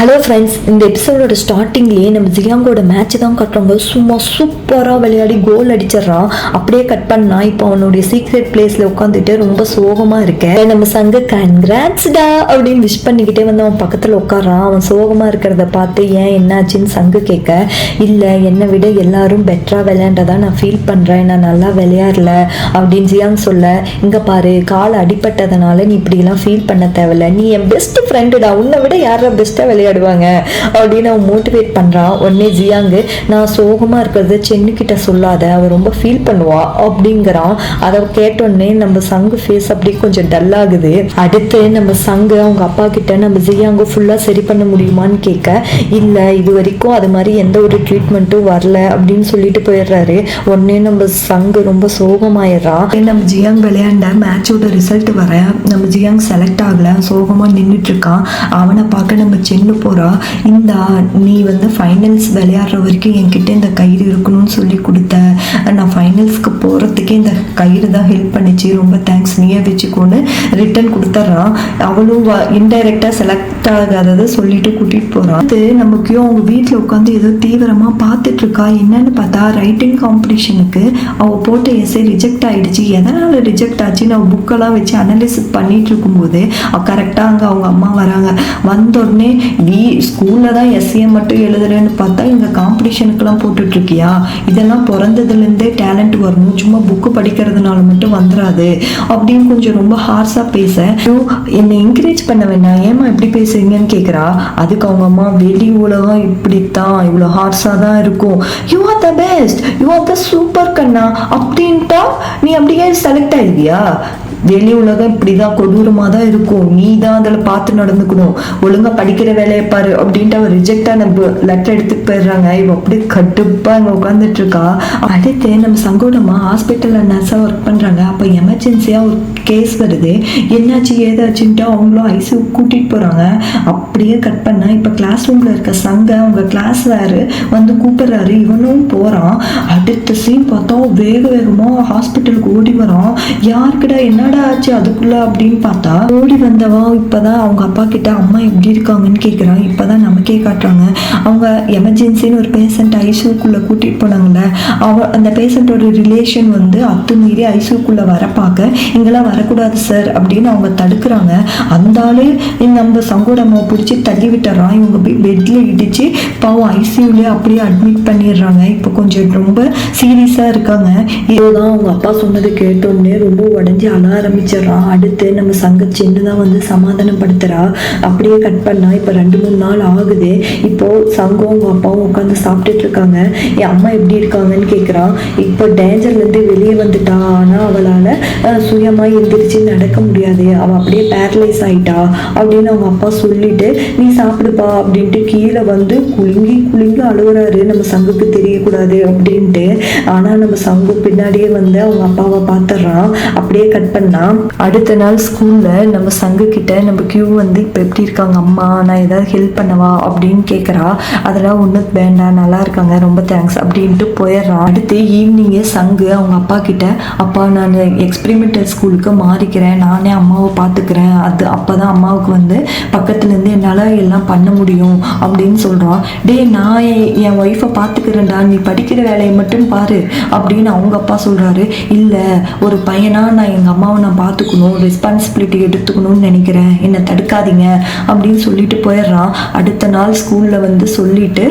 Hello friends, இந்த எபிசோடோட ஸ்டார்டிங்லேயே நம்ம ஜியாங்கோட மேட்ச் தான் காட்டுறாங்க. சும்மா சூப்பராக விளையாடி கோல் அடிச்சிடறான். அப்படியே கட் பண்ணா இப்போ அவனுடைய சீக்ரெட் பிளேஸில் உட்காந்துட்டு ரொம்ப சோகமாக இருக்கேன். நம்ம சங்க கன்கிராட்ஸ்டா அப்படின்னு விஷ் பண்ணிக்கிட்டே வந்து அவன் பக்கத்தில் உட்காரான். அவன் சோகமாக இருக்கிறத பார்த்து ஏன் என்னாச்சுன்னு சங்கு கேட்க, இல்லை என்னை விட எல்லாரும் பெட்டராக விளையாண்டதா நான் ஃபீல் பண்ணுறேன், நான் நல்லா விளையாடல அப்படின்னு ஜியாங் சொல்ல, இங்கே பாரு கால் அடிப்பட்டதுனால நீ இப்படிலாம் ஃபீல் பண்ண தேவையில்ல, நீ என் பெஸ்ட் ஃப்ரெண்டுடா, உன்னை விட யாரா பெஸ்ட்டாக விளையாடுவாங்க அப்படின்னு அவன் மோட்டிவேட் பண்றான். உடனே ஜியாங்கு, நான் சோகமா இருக்கிறது சென்னுக்கிட்ட சொல்லாத, அவ ரொம்ப ஃபீல் பண்ணுவா அப்படிங்கிறான். அதை கேட்டோடனே நம்ம சங்கு ஃபேஸ் அப்படியே கொஞ்சம் டல் ஆகுது. அடுத்து நம்ம சங்கு அவங்க அப்பா கிட்ட நம்ம ஜியாங்கு ஃபுல்லா சரி பண்ண முடியுமான்னு கேட்க, இல்ல இது வரைக்கும் அது மாதிரி எந்த ஒரு ட்ரீட்மெண்ட்டும் வரல அப்படின்னு சொல்லிட்டு போயிடுறாரு. உடனே நம்ம சங்கு ரொம்ப சோகமாயிடுறான். நம்ம ஜியாங் விளையாண்ட மேட்சோட ரிசல்ட் வர நம்ம ஜியாங் செலக்ட் ஆகல, சோகமா நின்றுட்டு இருக்கான். அவனை பார்க்க நம்ம சென்னு போறா. இந்தா நீ வந்து ஃபைனல்ஸ் விளையாடுற வரைக்கும் என்கிட்ட இந்த கயிறு இருக்கணும்னு சொல்லி கொடுத்த, நான் ஃபைனல்ஸ்க்கு போகிறதுக்கே இந்த கயிறு தான் ஹெல்ப் பண்ணிச்சு, ரொம்ப தேங்க்ஸ், நீயே வச்சுக்கோன்னு ரிட்டன் கொடுத்துட்றான். அவளும் இன்டைரக்டாக செலக்ட் ஆகாததை சொல்லிட்டு கூட்டிகிட்டு போகிறான். அது நமக்கு அவங்க வீட்டில் உட்காந்து ஏதோ தீவிரமாக பார்த்துட்டு இருக்கா. என்னன்னு பார்த்தா ரைட்டிங் காம்படிஷனுக்கு அவள் போட்ட எஸ்ஸே ரிஜெக்ட் ஆகிடுச்சு. எதனால் ரிஜெக்ட் ஆச்சுன்னு அவள் புக்கெல்லாம் வச்சு அனலிசிஸ் பண்ணிட்டு இருக்கும்போது கரெக்டாக அங்கே அவங்க அம்மா வராங்க. வந்தோடனே ஸ்கூலில் தான் எஸ்ஏ மட்டும் எழுதுறேன்னு பார்த்தா இங்கே காம்படிஷனுக்கெல்லாம் போட்டுட்ருக்கியா, இதெல்லாம் பிறந்ததுலேருந்தே டேலண்ட் வரணும், சும்மா புக்கு படிக்கிறதுனால மட்டும் வந்துடாது அப்படின்னு கொஞ்சம் ரொம்ப ஹார்ஸாக பேச, என்னை என்கரேஜ் பண்ண வேண்டாம், ஏமா இப்படி பேசுறீங்கன்னு கேட்குறா. அதுக்கு அவங்க அம்மா, வெளி உலகம் இப்படித்தான், இவ்வளோ ஹார்ஸாக தான் இருக்கும், you are the best, you are the super கண்ணா அப்படின்ட்டா நீ அப்படியே செலக்ட் ஆயிடுவியா, வெளி உலகம் இப்படிதான் கொடூரமாக தான் இருக்கும், நீ தான் அதில் பார்த்து நடந்துக்கணும், ஒழுங்காக படிக்கிற வேலையை பாரு அப்படின்ட்டு அவர் ரிஜெக்டாக நம்ம லெட்டர் எடுத்துட்டு போயிடுறாங்க. இவ அப்படியே கடுப்பாக அங்கே உட்காந்துட்டு இருக்கா. அடுத்து நம்ம சங்கோடமா ஹாஸ்பிட்டலில் நர்ஸாக ஒர்க் பண்ணுறாங்க. அப்போ எமர்ஜென்சியாக ஒரு கேஸ் வருது. என்னாச்சு ஏதாச்சுன்ட்டு அவங்களும் ஐசியூ கூட்டிகிட்டு போகிறாங்க. அப்படியே கட் பண்ண இப்போ கிளாஸ் ரூமில் இருக்க சங்க அவங்க கிளாஸ் வேறு வந்து கூப்பிட்றாரு. இவனும் போகிறான். அடுத்த சீன் பார்த்தா வேக வேகமாக ஹாஸ்பிட்டலுக்கு ஓடி வரான். யாருக்கிட்ட என்னடா ஆச்சு அதுக்குள்ள அப்படின்னு பார்த்தா ஓடி வந்தவா இப்பதான் அவங்க அப்பா கிட்ட அம்மா எப்படி இருக்காங்கன்னு கேட்குறான். இப்பதான் நமக்கே காட்டுறாங்க. அவங்க எமர்ஜென்சின்னு ஒரு பேஷண்ட் ஐசியூக்குள்ள கூட்டிட்டு போனாங்கல்ல, அந்த பேஷண்டோட ரிலேஷன் வந்து அத்துமீறி ஐசியூக்குள்ள வர பார்க்க, இங்கெல்லாம் வரக்கூடாது சார் அப்படின்னு அவங்க தடுக்கிறாங்க. அந்த ஆளு நம்ம சங்கோடம்மா பிடிச்சி தள்ளி விட்டுறான். இவங்க போய் பெட்ல இடிச்சு பாவம் ஐசியூலேயே அப்படியே அட்மிட் பண்ணிடுறாங்க. இப்போ கொஞ்சம் ரொம்ப சீரியஸா இருக்காங்க. இதுதான் அவங்க அப்பா சொன்னது கேட்டோன்னே ரொம்ப உடஞ்சி அழ ஆரம்பிச்சிடறான். அடுத்து நம்ம சங்க சென்னு தான் வந்து சமாதானப்படுத்துறா. அப்படியே கட் பண்ணா இப்போ 2-3 நாள் ஆகுது. இப்போ சங்கம் அவங்க அப்பாவும் உட்காந்து சாப்பிட்டுட்டு இருக்காங்க. என் அம்மா எப்படி இருக்காங்கன்னு கேட்குறான். இப்போ டேஞ்சர்லேருந்து வெளியே வந்துட்டா, ஆனால் அவளால் சுயமாக எந்திரிச்சு நடக்க முடியாது, அவள் அப்படியே பேரலைஸ் ஆயிட்டா அப்படின்னு அவங்க அப்பா சொல்லிட்டு, நீ சாப்பிடுப்பா அப்படின்ட்டு கீழே வந்து குலுங்கி குலுங்கி அழுகுறாரு. நம்ம சங்குக்கு தெரியக்கூடாது அப்படின்ட்டு. ஆனால் நம்ம சங்கு பின்னாடியே வந்து அவங்க அப்பாவை பார்த்துடுறான். அப்படியே கட் பண்ணா அடுத்த நாள் ஸ்கூல்ல நம்ம சங்கு கிட்ட நம்ம கியூ வந்து இப்போ எப்படி இருக்காங்க அம்மா, நான் ஏதாவது ஹெல்ப் பண்ணவா அப்படின்னு கேட்குறா. அதெல்லாம் ஒன்றும் வேண்டாம், நல்லா இருக்காங்க, ரொம்ப தேங்க்ஸ் அப்படின்ட்டு போயிடுறான். அடுத்து ஈவினிங்கே சங்கு அவங்க அப்பா கிட்ட, அப்பா நான் எக்ஸ்பெரிமெண்டல் ஸ்கூலுக்கு மாறிக்கிறேன், நானே அம்மாவை பார்த்துக்கிறேன், அது அப்போதான் அம்மாவுக்கு வந்து பக்கத்துலேருந்து என்னால் எல்லாம் பண்ண முடியும் அப்படின்னு சொல்கிறான். டே நான் என் ஒய்ஃபை பார்த்துக்கிறேன்டா, நீ படிக்கிற வேலையை மட்டும் பாரு அப்படின்னு அவங்க அப்பா சொல்கிறாரு. இல்லை ஒரு பையனா நான் எங்கள் அம்மாவை நான் பார்த்துக்கணும், ரெஸ்பான்சிபிலிட்டி எடுத்துக்கணும்னு நினைக்கிறேன், என்னை தடுக்காதீங்க அப்படின்னு சொல்லிட்டு போயிடுறான். அடுத்த நாள் ஸ்கூலில் வந்து சொல்லிட்டு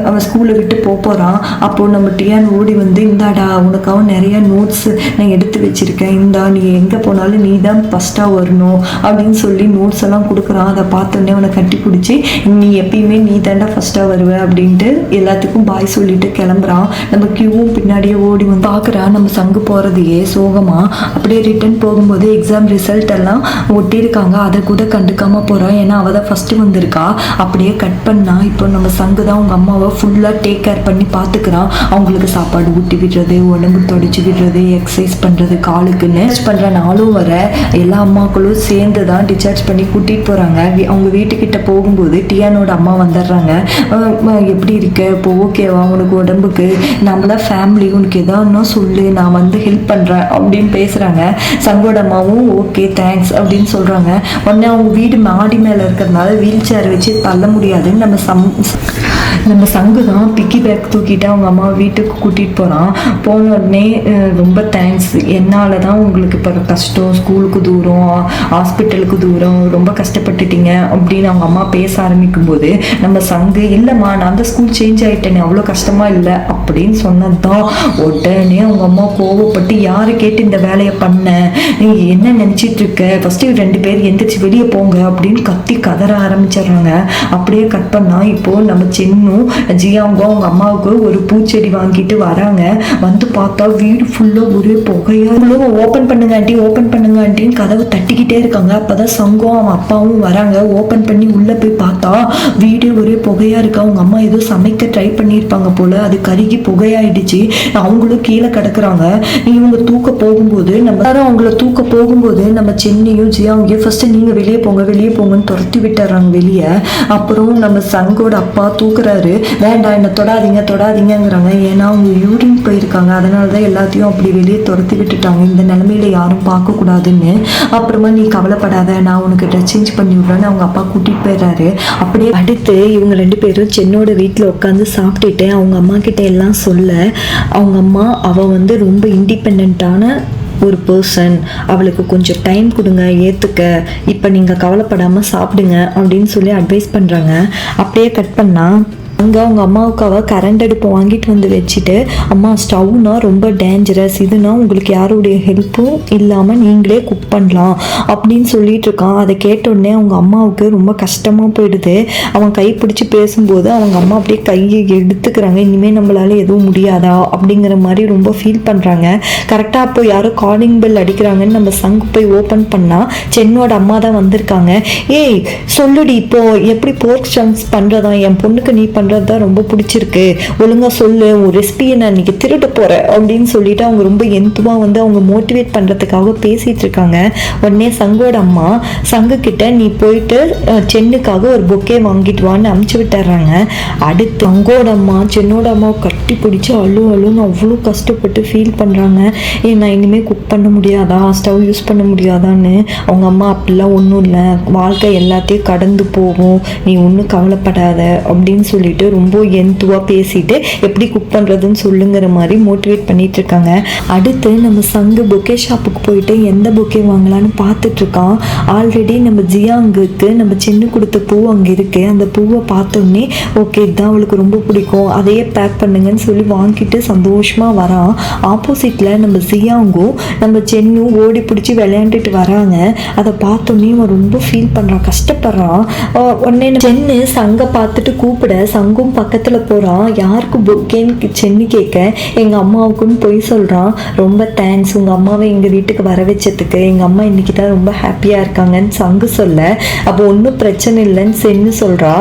அவன் ஸ்கூலை விட்டு போகிறான். அப்போது நம்ம டியான் ஓடி வந்து, இந்தாடா உனக்காக நிறைய நோட்ஸ் நான் எடுத்து வச்சிருக்கேன், இந்தா நீ எங்கே போனாலும் நீ தான் ஃபஸ்ட்டாக வரணும் அப்படின்னு சொல்லி நோட்ஸ் எல்லாம் கொடுக்குறான். அதை பார்த்தோன்னே அவனை கட்டி பிடிச்சி, நீ எப்பயுமே நீ தாண்டா ஃபஸ்ட்டாக வருவ அப்படின்ட்டு எல்லாத்துக்கும் பாய் சொல்லிட்டு கிளம்புறான். நம்ம கியூவும் பின்னாடியே ஓடி வந்து பார்க்குறான். நம்ம சங்கு போகிறதையே சோகமாக அப்படியே ரிட்டன் போகும்போது எக்ஸாம் ரிசல்ட் எல்லாம் ஒட்டியிருக்காங்க. அதை கூட கண்டுக்காம போகிறான், ஏன்னா அவள் தான் ஃபஸ்ட்டு வந்திருக்கா. அப்படியே கட் பண்ணா இப்போ நம்ம சங்கு தான் அவங்க அம்மாவை ஃபுல்லாக டேக் கேர் பண்ணி பார்த்துக்கிறான். அவங்களுக்கு சாப்பாடு ஊட்டி விடுறது, உடம்பு தொடச்சி விடுறது, எக்ஸசைஸ் பண்ணுறது, காலுக்குன்னு பண்ணுற நாளும் வர எல்லா அம்மாக்களும் சேர்ந்து தான் டிஸ்சார்ஜ் பண்ணி கூட்டிகிட்டு போகிறாங்க. அவங்க வீட்டுக்கிட்ட போகும்போது டியானோட அம்மா வந்துடுறாங்க. எப்படி இருக்க, இப்போ ஓகேவா உனக்கு உடம்புக்கு, நம்மள ஃபேமிலி, உனக்கு எதான்னா சொல்லு, நான் வந்து ஹெல்ப் பண்ணுறேன் அப்படின்னு பேசுகிறாங்க. சங்கோட அம்மாவும் ஓகே தேங்க்ஸ் அப்படின்னு சொல்கிறாங்க. உடனே அவங்க வீடு மாடி மேலே இருக்கிறதுனால வீல் சேர் வச்சு தள்ள முடியாதுன்னு நம்ம சங்கு தான் பிக்கி பேக் தூக்கிட்டு அவங்க அம்மா வீட்டுக்கு கூட்டிகிட்டு போகிறான். போன உடனே ரொம்ப தேங்க்ஸ், என்னால் தான் உங்களுக்கு இப்போ கஷ்டம், ஸ்கூலுக்கு தூரம், ஹாஸ்பிட்டலுக்கு தூரம், ரொம்ப கஷ்டப்பட்டுட்டீங்க அப்படின்னு அவங்க அம்மா பேச ஆரம்பிக்கும் போது நம்ம சங்கு இல்லைம்மா நான் தான் ஸ்கூல் சேஞ்ச் ஆகிட்டேனே அவ்வளோ கஷ்டமாக இல்லை அப்படின்னு சொன்னது தான். உடனே அவங்க அம்மா கோவப்பட்டு யாரை கேட்டு இந்த வேலையை பண்ண, நீங்கள் என்ன நினச்சிட்டு இருக்க, ஃபஸ்ட்டு 2 பேர் எந்திரிச்சு வெளியே போங்க அப்படின்னு கத்தி கதற ஆரம்பிச்சிடுறாங்க. அப்படியே கட் பண்ணால் இப்போது நம்ம சென்னும் ஜியாங்கோ அவங்க அம்மாவுக்கு ஒரு பூச்செடி வாங்கிட்டு வராங்க. வந்து பார்த்தா வீடு ஃபுல்லாக ஒரே புகையா, ஓப்பன் பண்ணுங்க ஆண்டி ஓப்பன் பண்ணுங்க ஆண்டின்னு கதவை தட்டிக்கிட்டே இருக்காங்க. அப்போதான் சங்கம் அவன் அப்பாவும் வராங்க. ஓப்பன் பண்ணி உள்ளே போய் பார்த்தா வீடு ஒரே புகையா இருக்கு. அவங்க அம்மா ஏதோ சமைக்க ட்ரை பண்ணியிருப்பாங்க போல, அது கருகி புகையாயிடுச்சு. அவங்களும் கீழே கிடக்குறாங்க. இவங்க தூக்க போகும்போது நம்ம சென்னையும் ஜியாங்கையும் ஃபர்ஸ்ட் நீங்க வெளியே போங்கன்னு துரத்தி விட்டுறாங்க வெளியே. அப்புறம் நம்ம சங்கோட அப்பா தூக்குறாரு. வேண்டாம் என்ன தொடாதீங்கிறாங்க. ஏன்னா அவங்க யூரின் போயிருக்காங்க, அதனால தான் எல்லாத்தையும் அப்படி வெளியே துரத்தி விட்டுட்டாங்க. இந்த நிலைமையில யாரும் பார்க்க கூடாதுன்னு. அப்புறமா நீ கவலைப்படாத, நான் உனக்கு ட்ரெஸ் சேஞ்ச் பண்ணி விடுறேன்னு அவங்க அப்பா கூட்டிட்டு போயிடுறாரு. அப்படியே அடுத்து இவங்க 2 பேரும் சென்னோட வீட்டில் உட்காந்து சாப்பிட்டுட்டு அவங்க அம்மா கிட்ட எல்லாம் சொல்ல, அவங்க அம்மா அவ வந்து ரொம்ப இண்டிபெண்ட்டான ஒரு பர்சன், அவளுக்கு கொஞ்சம் டைம் கொடுங்க, ஏற்றுக்க, இப்போ நீங்கள் கவலைப்படாமல் சாப்பிடுங்க அப்படின்னு சொல்லி அட்வைஸ் பண்ணுறாங்க. அப்படியே கட் பண்ணால் அங்கே அவங்க அம்மாவுக்காக கரண்ட் அடுப்பை வாங்கிட்டு வந்து வச்சுட்டு, அம்மா ஸ்டவ்னா ரொம்ப டேஞ்சரஸ், இதுனா உங்களுக்கு யாருடைய ஹெல்ப்பும் இல்லாமல் நீங்களே குக் பண்ணலாம் அப்படின்னு சொல்லிட்டு இருக்கான். அதை கேட்டோடனே அவங்க அம்மாவுக்கு ரொம்ப கஷ்டமாக போயிடுது. அவன் கை பிடிச்சி பேசும்போது அவங்க அம்மா அப்படியே கையை எடுத்துக்கிறாங்க. இனிமேல் நம்மளால எதுவும் முடியாதா அப்படிங்கிற மாதிரி ரொம்ப ஃபீல் பண்ணுறாங்க. கரெக்டாக அப்போ யாரோ காலிங் பெல் அடிக்கிறாங்கன்னு நம்ம சங்கு போய் ஓப்பன் பண்ணால் சென்னோட அம்மா தான் வந்திருக்காங்க. ஏய் சொல்லுடி, இப்போ எப்படி போர்க் சங்க்ஸ் பண்ணுறதா, என் பொண்ணுக்கு நீ தான் ரொம்ப பிடிச்சிருக்கு, ஒழுங்கா சொல்லு, ஒரு ரெசிபியை நான் இன்னைக்கு திருட போறேன் அப்படின்னு சொல்லிட்டு அவங்க ரொம்ப எந்துவா வந்து அவங்க மோட்டிவேட் பண்றதுக்காக பேசிட்டு இருக்காங்க. உடனே சங்கோட அம்மா சங்கு கிட்ட நீ போயிட்டு சென்னுக்காக ஒரு பொக்கே வாங்கிட்டு வான்னு அமுச்சு விட்டுறாங்க. அடுத்து சங்கோட அம்மா சென்னோட அம்மாவை கட்டி பிடிச்சி அழுன்னு அவ்வளோ கஷ்டப்பட்டு ஃபீல் பண்றாங்க. நான் இனிமே குக் பண்ண முடியாதா, ஸ்டவ் யூஸ் பண்ண முடியாதான்னு. அவங்க அம்மா அப்படிலாம் ஒன்றும் இல்லை, வாழ்க்கை எல்லாத்தையும் கடந்து போகும், நீ ஒன்றும் கவலைப்படாத அப்படின்னு சொல்லிட்டு ரொம்ப எந்துவா பேசிட்டு எப்படி குக் பண்றதுன்னு சொல்லுங்கிற மாதிரி மோட்டிவேட் பண்ணிட்டு இருக்காங்க. அடுத்து நம்ம சங்கு பொக்கே ஷாப்புக்கு போயிட்டு எந்த பொக்கே வாங்கலான்னு பார்த்துட்டு இருக்கான். ஆல்ரெடி நம்ம ஜியாங்குக்கு நம்ம சின்ன கொடுத்த பூ அங்கே இருக்கு. அந்த பூவை பார்த்தோன்னே ஓகே இதுதான் அவளுக்கு ரொம்ப பிடிக்கும், அதையே பேக் பண்ணுங்கன்னு சொல்லி வாங்கிட்டு சந்தோஷமா வரான். ஆப்போசிட்ல நம்ம ஜியாங்கும் நம்ம சென்னும் ஓடி பிடிச்சி விளையாண்டுட்டு வராங்க. அதை பார்த்தோன்னே அவன் ரொம்ப ஃபீல் பண்றான், கஷ்டப்படுறான். உடனே சென்னு சங்க பார்த்துட்டு கூப்பிட சங்கும் பக்கத்தில் போகிறான். யாருக்கு பொக்கேன்னு சென்னு கேட்க எங்கள் அம்மாவுக்குன்னு போய் சொல்கிறான். ரொம்ப தேங்க்ஸ் உங்கள் அம்மாவை எங்கள் வீட்டுக்கு வர வச்சதுக்கு, எங்கள் அம்மா இன்னைக்கு தான் ரொம்ப ஹாப்பியாக இருக்காங்கன்னு சங்கு சொல்ல, அப்போ ஒன்றும் பிரச்சனை இல்லைன்னு சென்னு சொல்கிறா.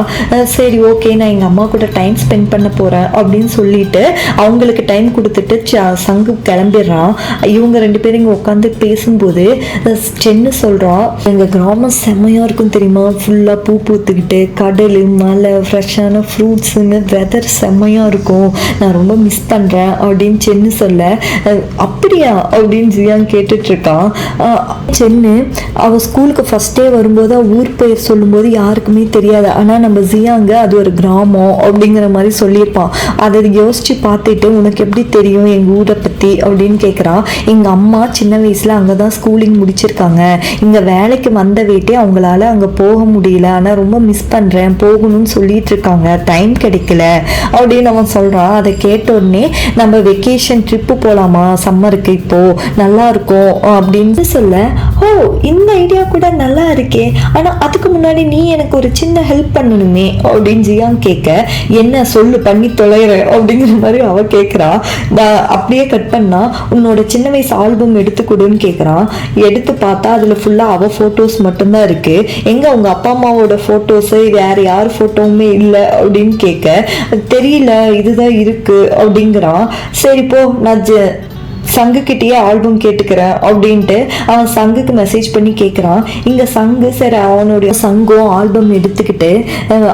சரி ஓகே நான் எங்கள் அம்மா கூட டைம் ஸ்பெண்ட் பண்ண போகிறேன் அப்படின்னு சொல்லிட்டு அவங்களுக்கு டைம் கொடுத்துட்டு சங்கு கிளம்பிடுறான். இவங்க 2 பேரும் இங்கே உட்காந்து பேசும்போது சென்னு சொல்கிறான், எங்கள் கிராமம் செம்மையாக இருக்கும் தெரியுமா, ஃபுல்லாக பூ பூத்துக்கிட்டு கடல் மலை ஃப்ரெஷ்ஷான ஃப்ரூட்ஸுங்க, வெதர் செம்மையாக இருக்கும், நான் ரொம்ப மிஸ் பண்ணுறேன் அப்படின்னு சென்னு சொல்ல, அப்படியா அப்படின்னு ஜியாங் கேட்டுட்ருக்கான். சென்னு அவள் ஸ்கூலுக்கு ஃபஸ்ட் டே வரும்போது ஊர் பெயர் சொல்லும்போது யாருக்குமே தெரியாது, ஆனால் நம்ம ஜியாங்க அது ஒரு கிராமம் அப்படிங்கிற மாதிரி சொல்லியிருப்பான். அதை யோசித்து பார்த்துட்டு உனக்கு எப்படி தெரியும் எங்கள் ஊரை பற்றி அப்படின்னு கேட்குறான். எங்கள் அம்மா சின்ன வயசில் அங்கே தான் ஸ்கூலிங் முடிச்சிருக்காங்க, இங்கே வேலைக்கு வந்த வீட்டே அவங்களால அங்கே போக முடியல, ஆனால் ரொம்ப மிஸ் பண்ணுறேன், போகணும்னு சொல்லிட்டு இருக்காங்க, டைம் கிடைக்கல அப்படின்னு அவன் சொல்கிறான். அதை கேட்ட உடனே நம்ம வெக்கேஷன் ட்ரிப்பு போகலாமா சம்மருக்கு, இப்போ நல்லா இருக்கும் அப்படின்னு சொல்ல, ஓ இந்த ஐடியா கூட நல்லா இருக்கே, ஆனால் அதுக்கு முன்னாடி நீ எனக்கு ஒரு சின்ன ஹெல்ப் பண்ணணுமே அப்படின்னு ஜியாங் கேட்க, என்ன சொல்லு பண்ணி தொலைற அப்படிங்கிற மாதிரி அவ கேட்குறா. அப்படியே கட் பண்ணா உன்னோட சின்ன வயசு ஆல்பம் எடுத்து கொடுன்னு கேட்குறான். எடுத்து பார்த்தா அதில் ஃபுல்லாக அவள் ஃபோட்டோஸ் மட்டும்தான் இருக்கு, எங்கே உங்கள் அப்பா அம்மாவோட ஃபோட்டோஸு வேறு யார் ஃபோட்டோவுமே இல்லை அப்படின்னு கேட்க, தெரியல இதுதான் இருக்கு அப்படிங்கிறான். சரி போ நான் சங்கு கிட்டேயே ஆல்பம் கேட்டுக்கிறேன் அப்படின்ட்டு அவன் சங்குக்கு மெசேஜ் பண்ணி கேட்குறான். இங்கே சங்கு சரி அவனுடைய சங்கம் ஆல்பம் எடுத்துக்கிட்டு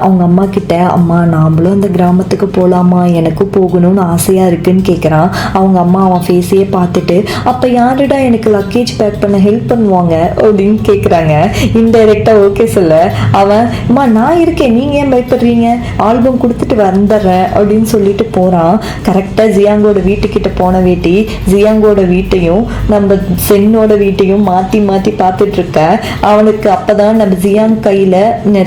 அவங்க அம்மா கிட்ட, அம்மா நாமளும் அந்த கிராமத்துக்கு போகலாமா, எனக்கும் போகணும்னு ஆசையாக இருக்குன்னு கேட்குறான். அவங்க அம்மா அவன் ஃபேஸையே பார்த்துட்டு, அப்போ யாருடா எனக்கு லக்கேஜ் பேக் பண்ண ஹெல்ப் பண்ணுவாங்க அப்படின்னு கேட்குறாங்க. இன்டைரக்டாக ஓகே சொல்ல அவன், அம்மா நான் இருக்கேன், நீங்கள் ஏன் பயப்படுறீங்க, ஆல்பம் கொடுத்துட்டு வந்துடுறேன் அப்படின்னு சொல்லிட்டு போகிறான். கரெக்டாக ஜியாங்கோட வீட்டுக்கிட்ட போன வேட்டி ஜியாங்கோட வீட்டையும் நம்ம சென்னோட வீட்டையும் மாற்றி மாற்றி பார்த்துட்டு இருக்க. அவனுக்கு அப்போதான் நம்ம ஜியாங் கையில்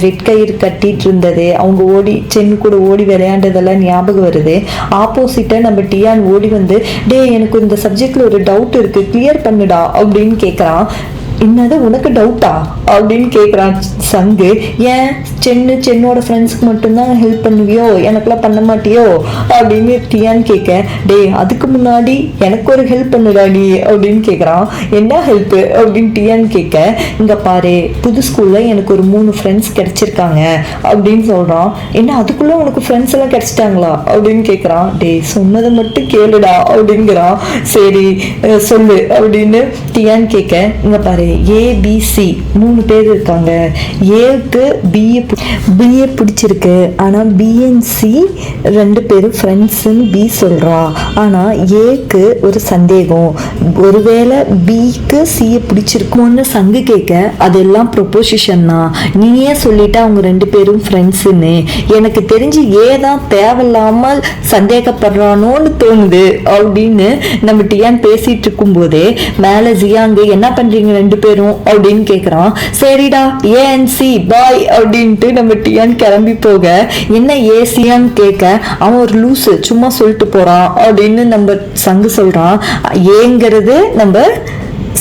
ரெட் கயிறு கட்டிட்டு இருந்தது, அவங்க ஓடி சென்னு கூட ஓடி விளையாண்டதெல்லாம் ஞாபகம் வருது. ஆப்போசிட்டா நம்ம டியான் ஓடி வந்து, டே எனக்கு இந்த சப்ஜெக்ட்ல ஒரு டவுட் இருக்கு, கிளியர் பண்ணுடா அப்படின்னு கேட்குறான். என்னது உனக்கு டவுட்டா அப்படின்னு கேட்குறான் சங்கு. ஏன் சென்னோட ஃப்ரெண்ட்ஸ்க்கு மட்டும்தான் ஹெல்ப் பண்ணுவியோ, எனக்குலாம் பண்ண மாட்டியோ அப்படின்னு டியான் கேட்க, டே அதுக்கு முன்னாடி எனக்கு ஒரு ஹெல்ப் பண்ணுடா நீ அப்படின்னு கேட்குறான். என்ன ஹெல்ப்பு அப்படின்னு டியான் கேட்க, இங்கே பாரு புது ஸ்கூலில் எனக்கு ஒரு 3 ஃப்ரெண்ட்ஸ் கிடச்சிருக்காங்க அப்படின்னு சொல்கிறான். என்ன அதுக்குள்ளே உனக்கு ஃப்ரெண்ட்ஸ் எல்லாம் கிடச்சிட்டாங்களா அப்படின்னு கேட்குறான். டே சொன்னதை மட்டும் கேளுடா அப்படிங்கிறான். சரி சொல்லு அப்படின்னு டியான் கேட்க, இங்கே பாரு ஏபிசி 3 பேர் இருக்காங்க. ஏக்கு பிஏ பிடிச்சிருக்கு, ஆனால் பிஎன்சி 2 பேரும் ஃப்ரெண்ட்ஸுன்னு பி சொல்கிறா. ஆனால் ஏக்கு ஒரு சந்தேகம், ஒருவேளை பிக்கு சியை பிடிச்சிருக்கும்னு சங்கு கேட்க, அதெல்லாம் ப்ரொபோசிஷன் தான், நீயே சொல்லிட்டா அவங்க 2 பேரும் ஃப்ரெண்ட்ஸுன்னு. எனக்கு தெரிஞ்சு ஏதான் தேவையில்லாமல் சந்தேகப்படுறானோன்னு தோணுது அப்படின்னு நம்ம டியான் பேசிட்டு இருக்கும் போதே மேலே ஜியாங்கு, என்ன பண்றீங்க 2 பேரும் அப்படின்னு கேக்குறான். சரிடா ஏஎன்சி பாய் அப்படின்ட்டு நம்ம டியான் கிளம்பி போக, என்ன ஏசியான்னு கேட்க, அவன் ஒரு லூசு சும்மா சொல்லிட்டு போறான் அப்படின்னு நம்ம சங்கு சொல்றான். ஏங்கிறது நம்ம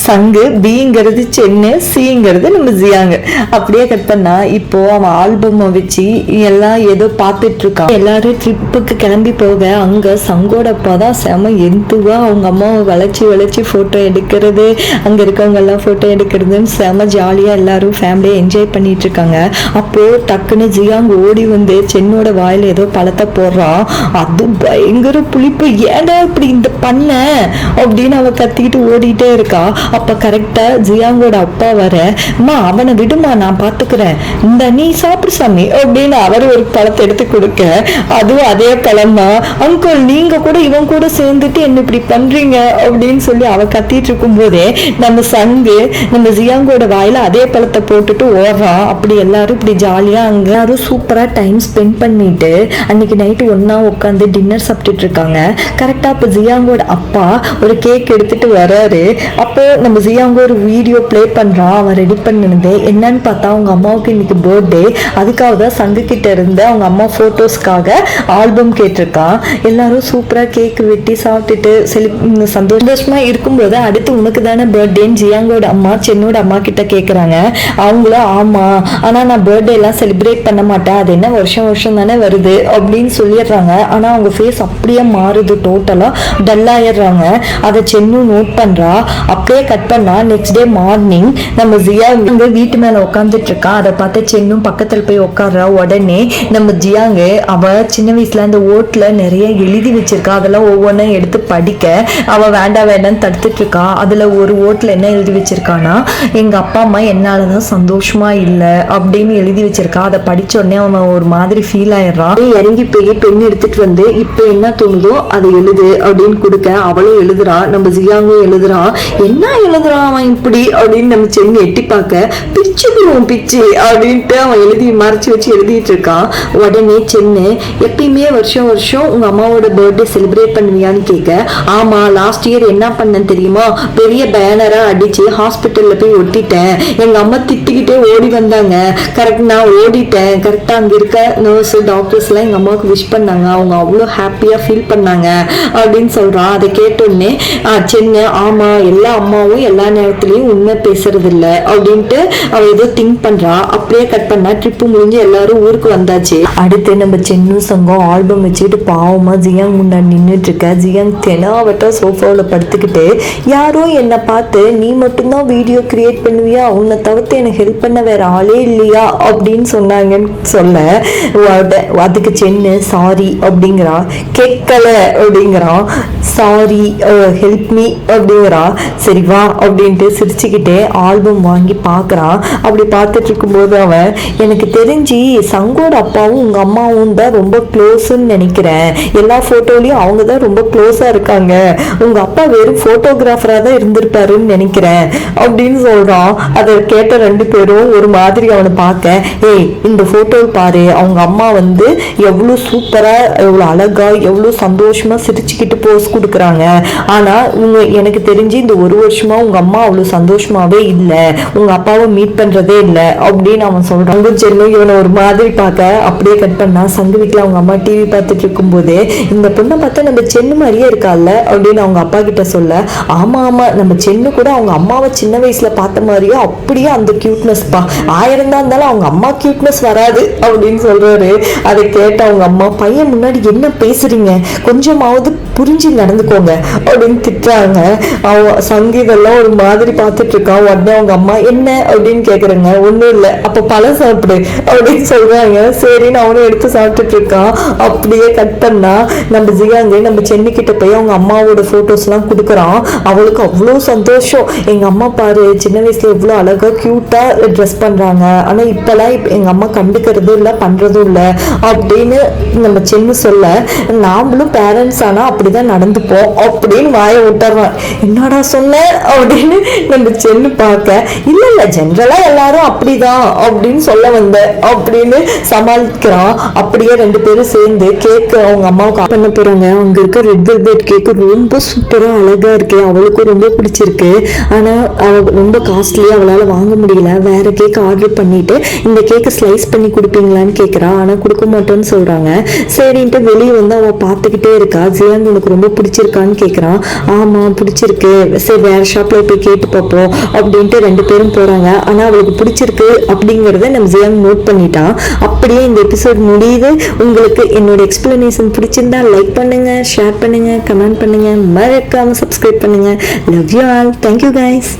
சங்கு, பிங்கிறது சென்னு, சிங்கிறது நம்ம ஜியாங்க. அப்படியே கட் பண்ணா இப்போ அவன் ஆல்பமை வச்சு எல்லாம் ஏதோ பார்த்துட்டு இருக்கான். எல்லாரும் ட்ரிப்புக்கு கிளம்பி போக அங்க சங்கோட அப்பா தான் செம எந்துவா அவங்க அம்மாவை வளைச்சி போட்டோ எடுக்கிறது, அங்க இருக்கவங்க எல்லாம் போட்டோ எடுக்கிறதுன்னு செம ஜாலியா எல்லாரும் ஃபேமிலியா என்ஜாய் பண்ணிட்டு இருக்காங்க. அப்போ டக்குன்னு ஜியாங் ஓடி வந்து சென்னோட வாயில ஏதோ பழத்தை போடுறான். அது பயங்கர புளிப்பு, ஏன்டா இப்படி இந்த பண்ண அப்படின்னு அவ கத்திக்கிட்டு ஓடிட்டே இருக்கா. அப்ப கரெக்டா ஜியாங்கோட அப்பா வர, அம்மா அவனை விடுமா நான் பாத்துக்கிறேன், இந்த நீ சாப்பிடு சாமி அப்படின்னு அவர் ஒரு பழத்தை எடுத்து கொடுக்க, அதுவும் அதே பழம் தான். அங்கிள் நீங்க கூட இவன் கூட சேர்ந்துட்டு என்ன இப்படி பண்றீங்க அப்படின்னு சொல்லி அவ கத்திட்டு இருக்கும் போதே நம்ம சங்கு நம்ம ஜியாங்கோட வாயில அதே பழத்தை போட்டுட்டு ஓடுறான். அப்படி எல்லாரும் இப்படி ஜாலியா அங்க எல்லாரும் சூப்பரா டைம் ஸ்பெண்ட் பண்ணிட்டு அன்னைக்கு நைட்டு ஒன்னா உட்காந்து டின்னர் சாப்பிட்டுட்டு இருக்காங்க. கரெக்டா இப்ப ஜியாங்கோட அப்பா ஒரு கேக் எடுத்துட்டு வராரு. அப்போ நம்ம ஜியாங்க ஒரு வீடியோ பிளே பண்றான். அவன் ரெடி பண்ணினது என்னன்னு பார்த்தா அவங்க அம்மாவுக்கு இன்னைக்கு பர்த்டே, அதுக்காக தான் சங்கு கிட்ட இருந்து அவங்க அம்மா போட்டோஸ்க்காக ஆல்பம் கேட்டிருக்கான். எல்லாரும் சூப்பரா கேக் வெட்டி சாப்பிட்டுட்டு சந்தோஷமா இருக்கும்போது, அடுத்து உனக்கு தானே பர்த்டேன்னு ஜியாங்கோட அம்மா சென்னோட அம்மா கிட்ட கேக்குறாங்க. அவங்களும் ஆமா, ஆனா நான் பர்த்டே எல்லாம் செலிப்ரேட் பண்ண மாட்டேன், அது என்ன வருஷம் தானே வருது அப்படின்னு சொல்லிடுறாங்க. ஆனா அவங்க ஃபேஸ் அப்படியே மாறுது, டோட்டலா டல்லாயிடுறாங்க. அதை சென்னு நோட் பண்றா. அப்படியே கட் பண்ணா நெக்ஸ்ட் டே மார்னிங் நம்ம ஜியாங்க வீட்டு மேல உட்காந்துட்டு இருக்கா. அதை பார்த்து சென்னும் பக்கத்துல போய் உட்கார்றா. உடனே நம்ம ஜியாங்க அவ சின்ன வயசுல அந்த ஓட்டுல நிறைய எழுதி வச்சிருக்கா, அதெல்லாம் ஒவ்வொன்றும் எடுத்து படிக்க அவ வேண்டாம் தடுத்துட்டு இருக்கா. அதுல ஒரு ஓட்டுல என்ன எழுதி வச்சிருக்கானா, எங்க அப்பா அம்மா என்னாலதான் சந்தோஷமா இல்ல அப்படின்னு எழுதி வச்சிருக்கா. அதை படிச்ச உடனே அவன் ஒரு மாதிரி ஃபீல் ஆயிடுறான். இறங்கி போய் பெண் எடுத்துட்டு வந்து இப்ப என்ன தோணுதோ அதை எழுது அப்படின்னு கொடுக்க அவளும் எழுதுறா. நம்ம ஜியாங்கும் எழுதுறான். என்ன எழுதுறான் அவன் இப்படி அப்படின்னு நம்ம சென்னு எட்டி பார்க்க, பிச்சுக்குவோம் பிச்சு அப்படின்ட்டு அவன் எழுதி மறைச்சு வச்சு எழுதிட்டு இருக்கான். உடனே சென்னு, எப்பயுமே வருஷம் உங்க அம்மாவோட பர்த்டே செலிப்ரேட் பண்ணுவியான்னு கேட்க, ஆமா லாஸ்ட் இயர் என்ன பண்ணேன்னு தெரியுமா, பெரிய பேனரா அடிச்சு ஹாஸ்பிட்டல்ல போய் ஒட்டிட்டேன், எங்க அம்மா திட்டிக்கிட்டே ஓடி வந்தாங்க, கரெக்ட் நான் ஓடிட்டேன், கரெக்டா அங்க இருக்க நர்ஸ் டாக்டர்ஸ் எல்லாம் எங்க அம்மாவுக்கு விஷ் பண்ணாங்க, அவங்க அவ்வளோ ஹாப்பியா ஃபீல் பண்ணாங்க அப்படின்னு சொல்றான். அதை கேட்டோடனே சென்னு, ஆமா எல்லா அம்மாவும் எல்லா நேரத்துலயும் உண்மை பேசுறது இல்லை அப்படின்ட்டு அவ ஏதோ திங்க் பண்றா. அப்படியே கட் பண்ணா ட்ரிப்பு முடிஞ்சு எல்லாரும் ஊருக்கு வந்தாச்சு. அடுத்து நம்ம சென்னு சங்கம் ஆல்பம் வச்சுக்கிட்டு பாவமா ஜியாங் முன்னாடி நின்றுட்டு இருக்க. ஜியாங் தெனாவட்டா சோஃபாவில் படுத்துக்கிட்டு யாரோ என்னை பார்த்து நீ மட்டும்தான் வீடியோ கிரியேட் பண்ணுவியா, உன்னை தவிர்த்து எனக்கு ஹெல்ப் பண்ண வேற ஆளே இல்லையா அப்படின்னு சொன்னாங்கன்னு சொல்ல அதுக்கு சென்னு சாரி அப்படிங்கிறா. கேட்கல அப்படிங்கிறான். சாரி ஹெல்ப் மீ அப்படிங்கிறா. சரி வா அப்படின்ட்டு சிரிச்சுக்கிட்டே ஆல்பம் வாங்கி பார்க்குறான். அப்படி பார்த்துட்டு இருக்கும்போது அவன் எனக்கு தெரிஞ்சு சங்கோட அப்பாவும் உங்க அம்மாவும் தான் ரொம்ப க்ளோஸ்ன்னு நினைக்கிறேன், எல்லா போட்டோலையும் அவங்க தான் ரொம்ப க்ளோஸா இருக்காங்க, உங்க அப்பா வெறும் போட்டோகிராஃபரா தான் இருந்திருப்பாருன்னு நினைக்கிறேன் அப்படின்னு சொல்றான். அதை கேட்ட ரெண்டு பேரும் ஒரு மாதிரி அவனை பார்க்க, ஏய் இந்த போட்டோ பாரு, அவங்க அம்மா வந்து எவ்வளவு சூப்பரா எவ்வளவு அழகா எவ்வளவு சந்தோஷமா சிரிச்சுக்கிட்டு போஸ் கொடுக்குறாங்க, ஆனா எனக்கு தெரிஞ்சு இந்த ஒரு வருஷமா உங்க அம்மா அவ்வளவு சந்தோஷமாவே இல்லை, உங்க அப்பாவை மீட் பண்றதே இல்லை அப்படின்னு அவன் சொல்றான். சென்னு இவனை ஒரு மாதிரி பார்க்க அப்படியே கட் பண்ணா சங்கு வீட்டுல அவங்க அம்மா டிவி பார்த்துட்டு இருக்கும் போது இந்த பொண்ணை பார்த்தா நம்ம சென்னு மாதிரியே இருக்கால அப்படின்னு அவங்க அப்பா கிட்ட சொல்ல, ஆமா ஆமா நம்ம சென்னு கூட அவங்க அம்மாவை சின்ன வயசுல பார்த்த மாதிரியே அப்படியே அந்த கியூட்னஸ் பா, 1000 தான் இருந்தாலும் அவங்க அம்மா கியூட்னஸ் வராது அப்படின்னு சொல்றாரு. அதை கேட்ட அவங்க அம்மா பையன் முன்னாடி என்ன பேசுறீங்க, கொஞ்சமாவது புரிஞ்சு நடந்துக்கோங்க அப்படின்னு திட்டுறாங்க. சங்கீதெல்லாம் ஒரு மாதிரி பார்த்துட்டு இருக்கான். உடனே அவங்க அம்மா என்ன அப்படின்னு கேக்குறாங்க. ஒன்றும் இல்லை, அப்போ பழம் சாப்பிடு அப்படின்னு சொல்றாங்க. சரின்னு அவனும் எடுத்து சாப்பிட்டுட்டு இருக்கான். அப்படியே கட் பண்ணா நம்ம ஜியாங்க நம்ம சென்னிக்கிட்ட போய் அவங்க அம்மாவோட போட்டோஸ் எல்லாம் கொடுக்குறான். அவளுக்கு அவ்வளோ சந்தோஷம், எங்க அம்மா பாரு சின்ன வயசுல எவ்வளோ அழகா கியூட்டா ட்ரெஸ் பண்றாங்க, ஆனா இப்பெல்லாம் எங்க அம்மா கண்டுக்கிறதும் இல்லை பண்றதும் இல்லை அப்படின்னு நம்ம சென்னு சொல்ல, நாமளும் பேரண்ட்ஸ் ஆனா அப்படிதான் நடந்துப்போம் அப்படின்னு வாயை விட்டுறான். என்னடா சொன்ன அப்படின்னு நம்ம சென்னு பார்க்க, இல்ல இல்ல ஜென்ரலா எல்லாரும் அப்படிதான் அப்படின்னு சொல்ல வந்த அப்படின்னு சமாளிக்கிறான். அப்படியே ரெண்டு பேரும் சேர்ந்து கேக் அவங்க அம்மாவுக்கு பண்ண போறாங்க. அங்க இருக்க ரெட் வெல்வெட் கேக் ரொம்ப சூப்பரா அழகா இருக்கு, அவளுக்கும் ரொம்ப பிடிச்சிருக்கு, ஆனா அவ ரொம்ப காஸ்ட்லி அவளால வாங்க முடியல, வேற கேக் ஆர்டர் பண்ணிட்டு இந்த கேக்கை ஸ்லைஸ் பண்ணி கொடுப்பீங்களான்னு கேட்கறா. ஆனா கொடுக்க மாட்டோன்னு சொல்றாங்க. சரின்ட்டு வெளியே வந்து அவ பார்த்துக்கிட்டே இருக்கா. ஜியாங் உனக்கு ரொம்ப பிடிச்சிருக்கான்னு கேட்கறான். ஆமா பிடிச்சிருக்கு, சரி வேற ஷாப்ல போய் கேட்டு பார்ப்போம் அப்படின்ட்டு ரெண்டு பேரும் போறாங்க. ஆனா அவளுக்கு பிடிச்சிருக்கு அப்படிங்கறத நம்ம ஜியாங் நோட் பண்ணிட்டான். அப்படியே இந்த எபிசோட் முடியுது. உங்களுக்கு என்னோட எக்ஸ்பிளனேஷன் பிடிச்சிருந்தா லைக் பண்ணுங்க, ஷேர் பண்ணுங்க, கமெண்ட் பண்ணுங்க, மறக்காம சப்ஸ்கிரைப் பண்ணுங்க. Love you all. Thank you guys.